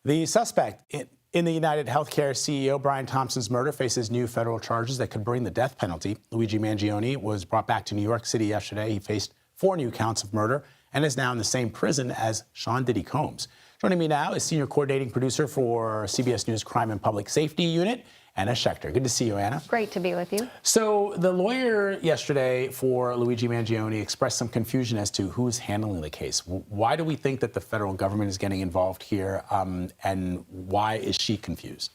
The suspect in the UnitedHealthcare CEO Brian Thompson's murder faces new federal charges that could bring the death penalty. Luigi Mangione was brought back to New York City yesterday. He faced 4 new counts of murder and is now in the same prison as Sean Diddy Combs. Joining me now is senior coordinating producer for CBS News Crime and Public Safety Unit, Anna Schecter. Good to see you, Anna. Great to be with you. So the lawyer yesterday for Luigi Mangione expressed some confusion as to who's handling the case. Why do we think that the federal government is getting involved here, and why is she confused?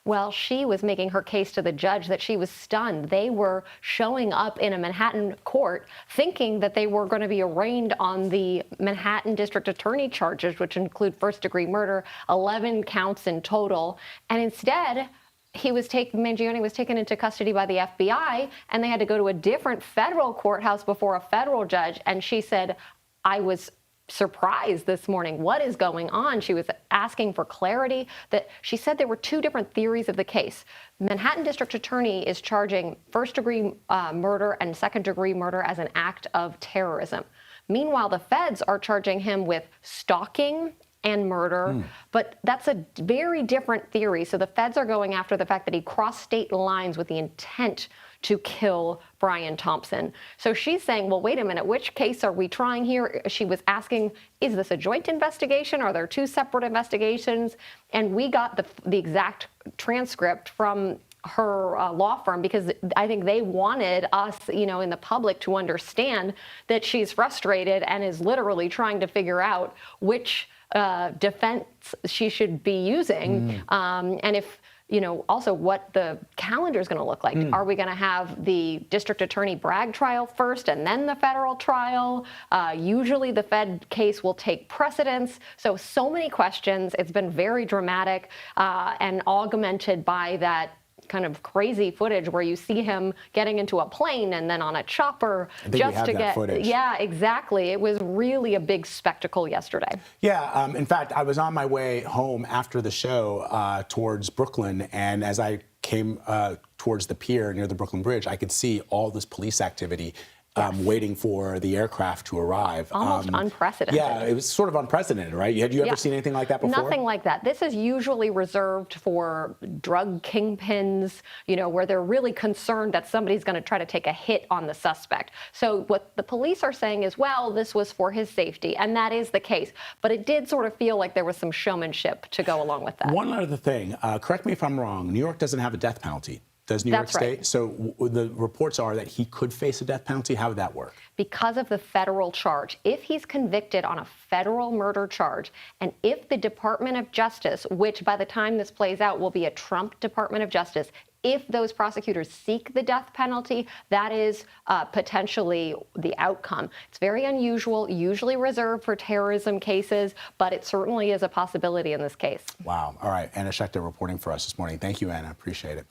Well, she was making her case to the judge that she was stunned. They were showing up in a Manhattan court thinking that they were going to be arraigned on the Manhattan District Attorney charges, which include first-degree murder, 11 counts in total. And instead, Mangione was taken into custody by the FBI, and they had to go to a different federal courthouse before a federal judge. And she said, I was surprised this morning. What is going on? She was asking for clarity. That she said there were 2 different theories of the case. Manhattan District Attorney is charging first-degree murder and second-degree murder as an act of terrorism. Meanwhile, the feds are charging him with stalking and murder, but that's a very different theory. So the feds are going after the fact that he crossed state lines with the intent to kill Brian Thompson. So she's saying, well, wait a minute, which case are we trying here? She was asking, is this a joint investigation? Are there 2 separate investigations? And we got the exact transcript from her law firm, because I think they wanted us, in the public to understand that she's frustrated and is literally trying to figure out which defense she should be using, and if also what the calendar is going to look like. Are we going to have the district attorney Bragg trial first and then the federal trial? Usually the Fed case will take precedence. So many questions. It's been very dramatic and augmented by that kind of crazy footage where you see him getting into a plane and then on a chopper just to get footage. Yeah, exactly. It was really a big spectacle yesterday. Yeah, in fact, I was on my way home after the show towards Brooklyn, and as I came towards the pier near the Brooklyn Bridge, I could see all this police activity. Waiting for the aircraft to arrive. Almost unprecedented. Yeah, it was sort of unprecedented, right? Had you ever seen anything like that before? Nothing like that. This is usually reserved for drug kingpins, where they're really concerned that somebody's going to try to take a hit on the suspect. So what the police are saying is, well, this was for his safety, and that is the case. But it did sort of feel like there was some showmanship to go along with that. One other thing, correct me if I'm wrong, New York doesn't have a death penalty. Does New York State? Right. So the reports are that he could face a death penalty. How would that work? Because of the federal charge. If he's convicted on a federal murder charge, and if the Department of Justice, which by the time this plays out will be a Trump Department of Justice, if those prosecutors seek the death penalty, that is potentially the outcome. It's very unusual, usually reserved for terrorism cases, but it certainly is a possibility in this case. Wow. All right. Anna Schecter reporting for us this morning. Thank you, Anna. Appreciate it.